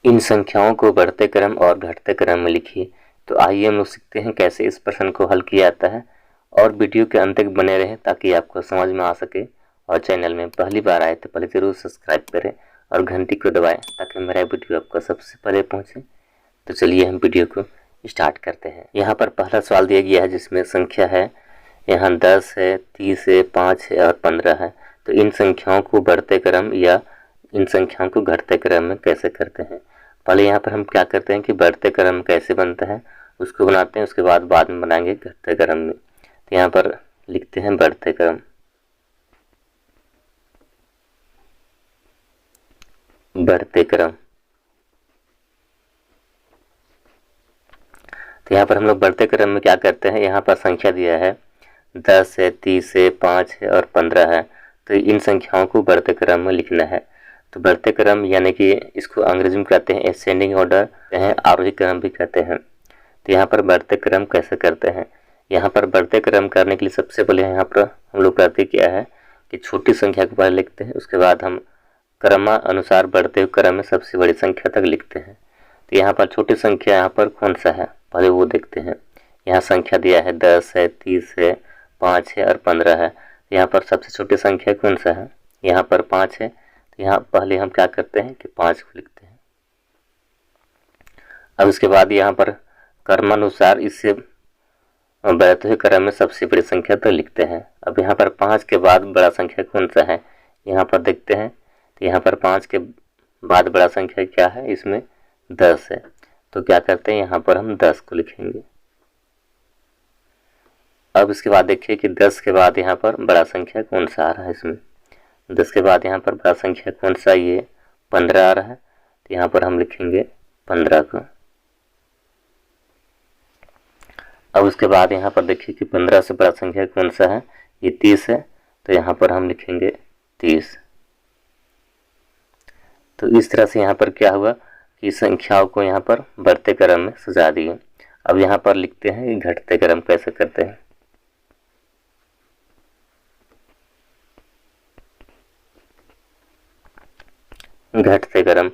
इन संख्याओं को बढ़ते क्रम और घटते क्रम में लिखिए। तो आइए हम लोग सीखते हैं कैसे इस प्रश्न को हल किया जाता है, और वीडियो के अंत तक बने रहें ताकि आपको समझ में आ सके। और चैनल में पहली बार आए तो पहले ज़रूर सब्सक्राइब करें और घंटी को दबाएं ताकि मेरा वीडियो आपको सबसे पहले पहुंचे। तो चलिए हम वीडियो को स्टार्ट करते हैं। यहाँ पर पहला सवाल दिया गया है जिसमें संख्या है, यहाँ 10 है, 30 है, 5 है और 15 है। तो इन संख्याओं को बढ़ते क्रम या इन संख्याओं को घटते क्रम में कैसे करते हैं। पहले यहाँ पर हम क्या करते हैं कि बढ़ते क्रम कैसे बनता है उसको बनाते हैं, उसके बाद में बनाएंगे घटते क्रम में। तो यहाँ पर लिखते हैं बढ़ते क्रम। बढ़ते क्रम, तो यहाँ पर हम लोग बढ़ते क्रम में क्या करते हैं, यहाँ पर संख्या दिया है 10 है, 30 है, 5 है और 15 है। तो इन संख्याओं को बढ़ते क्रम में लिखना है। तो बढ़ते क्रम यानी कि इसको अंग्रेजी में कहते हैं एसेंडिंग ऑर्डर, हैं आरोही क्रम भी कहते हैं। तो यहाँ पर बढ़ते क्रम कैसे करते हैं, यहाँ पर बढ़ते क्रम करने के लिए सबसे पहले यहाँ पर हम लोग करते क्या है कि छोटी संख्या को पहले लिखते हैं, उसके बाद हम क्रमानुसार बढ़ते हुए क्रम में सबसे बड़ी संख्या तक लिखते हैं। तो यहाँ पर छोटी संख्या यहाँ पर कौन सा है पहले वो देखते हैं। यहाँ संख्या दिया है 10 है, 30 है, 5 है और 15 है। यहाँ पर सबसे छोटी संख्या कौन सा है, यहाँ पर 5 है। तो यहाँ पहले हम क्या करते हैं कि 5 को लिखते हैं। अब उसके बाद यहाँ पर क्रमानुसार इससे बढ़ते हुए क्रम में सबसे बड़ी संख्या तो लिखते हैं। अब यहाँ पर 5 के बाद बड़ा संख्या कौन सा है, यहाँ पर देखते हैं। तो यहाँ पर 5 के बाद बड़ा संख्या क्या है, इसमें 10 है। तो क्या करते हैं, यहाँ पर हम 10 को लिखेंगे। अब इसके बाद देखिए कि 10 के बाद यहाँ पर बड़ा संख्या कौन सा आ रहा है, इसमें 10 के बाद यहाँ पर बड़ा संख्या कौन सा, ये 15 आ रहा है। तो यहाँ पर हम लिखेंगे 15 को। अब उसके बाद यहाँ पर देखिए कि 15 से बड़ा संख्या कौन सा है, ये 30 है। तो यहाँ पर हम लिखेंगे 30। तो इस तरह से यहाँ पर क्या हुआ कि संख्याओं को यहाँ पर बढ़ते क्रम में सजा दिए। अब यहाँ पर लिखते हैं कि घटते क्रम कैसे करते हैं। घटते क्रम,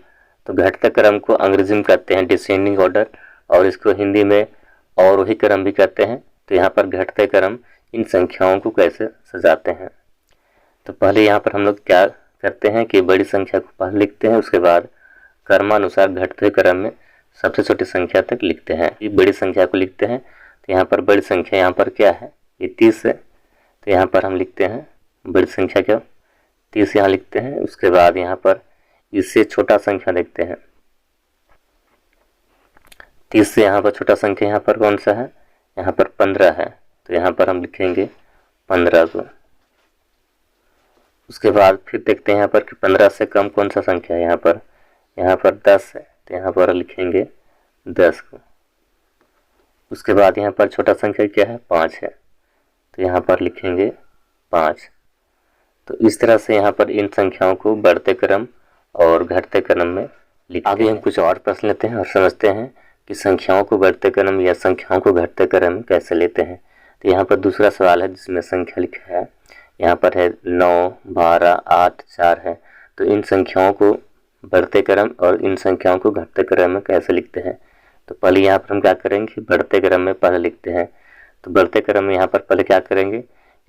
तो घटते क्रम को अंग्रेजी में कहते हैं डिसेंडिंग ऑर्डर, और इसको हिंदी में अवरोही क्रम भी कहते हैं। तो यहाँ पर घटते क्रम इन संख्याओं को कैसे सजाते हैं, तो पहले यहाँ पर हम लोग क्या करते हैं कि बड़ी संख्या को पहले लिखते हैं, उसके बाद क्रमानुसार घटते क्रम में सबसे छोटी संख्या तक लिखते हैं। ये बड़ी संख्या को लिखते हैं। तो यहाँ पर बड़ी संख्या यहाँ पर क्या है, ये 30 है। तो यहाँ पर हम लिखते हैं बड़ी संख्या क्या 30 यहाँ लिखते हैं। उसके बाद यहाँ पर इससे छोटा संख्या देखते हैं, 30 से यहाँ पर छोटा संख्या यहाँ पर कौन सा है, यहाँ पर 15 है। तो यहाँ पर हम लिखेंगे 15 को। उसके बाद फिर देखते हैं यहाँ पर कि 15 से कम कौन सा संख्या है, यहाँ पर 10 है। तो यहाँ पर लिखेंगे 10 को। उसके बाद यहाँ पर छोटा संख्या क्या है, 5 है। तो यहाँ पर लिखेंगे 5। तो इस तरह से यहाँ पर इन संख्याओं को बढ़ते क्रम और घटते क्रम में लिखते हैं। आगे हम कुछ और प्रश्न लेते हैं और समझते हैं कि संख्याओं को बढ़ते क्रम या संख्याओं को घटते क्रम में कैसे लेते हैं। तो यहाँ पर दूसरा सवाल है जिसमें संख्या लिखा है, यहाँ पर है 9, 12, 8, 4 है। तो इन संख्याओं को बढ़ते क्रम और इन संख्याओं को घटते क्रम में कैसे लिखते हैं। तो पहले यहाँ पर हम क्या करेंगे, बढ़ते क्रम में पहले लिखते हैं। तो बढ़ते क्रम में यहाँ पर पहले क्या करेंगे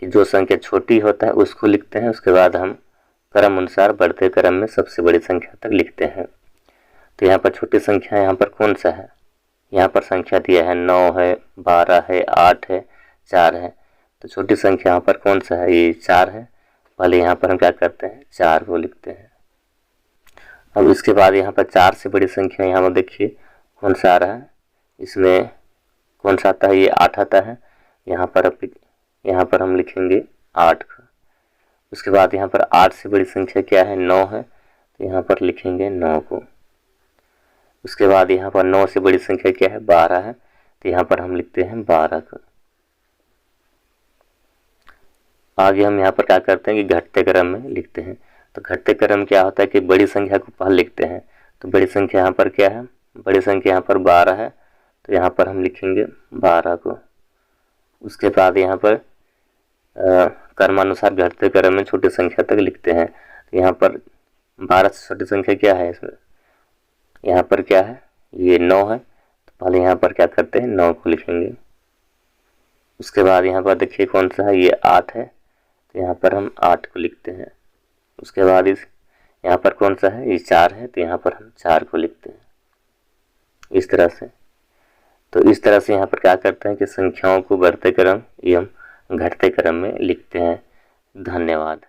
कि जो संख्या छोटी होता है उसको लिखते हैं, उसके बाद हम क्रम अनुसार बढ़ते क्रम में सबसे बड़ी संख्या तक लिखते हैं। तो यहाँ पर छोटी संख्या यहाँ पर कौन सा है, यहाँ पर संख्या दिया है 9 है, 12 है, 8 है, 4 है। तो छोटी संख्या यहाँ पर कौन सा है, ये 4 है। पहले यहाँ पर हम क्या करते हैं, 4 को लिखते हैं। अब इसके बाद यहाँ पर 4 से बड़ी संख्या यहाँ पर देखिए कौन सा आ रहा है, इसमें कौन सा आता है, ये 8 आता है। यहाँ पर हम लिखेंगे 8 को। उसके बाद यहाँ पर 8 से बड़ी संख्या क्या है, 9 है। तो यहाँ पर लिखेंगे 9 को। उसके बाद यहाँ पर 9 से बड़ी संख्या क्या है, 12 है। तो यहाँ पर हम लिखते हैं 12 को। आगे हम यहाँ पर क्या करते हैं कि घटते क्रम में लिखते हैं। तो घटते क्रम क्या होता है कि बड़ी संख्या को पहले लिखते हैं। तो बड़ी संख्या यहाँ पर क्या है, बड़ी संख्या यहाँ पर 12 है। तो यहाँ पर हम लिखेंगे 12 को। उसके बाद यहाँ पर क्रमानुसार घटते क्रम में छोटी संख्या तक लिखते हैं। तो यहाँ पर 12 से छोटी संख्या क्या है, इसमें यहाँ पर क्या है, ये 9 है, तो पहले यहाँ पर क्या करते हैं 9 को लिखेंगे। उसके बाद यहाँ पर देखिए कौन सा है, ये 8 है, तो यहाँ पर हम 8 को लिखते हैं। उसके बाद इस यहाँ पर कौन सा है, ये 4 है, तो यहाँ पर हम 4 को लिखते हैं इस तरह से। तो इस तरह से यहाँ पर क्या करते हैं कि संख्याओं को बढ़ते क्रम एवं घटते क्रम में लिखते हैं। धन्यवाद।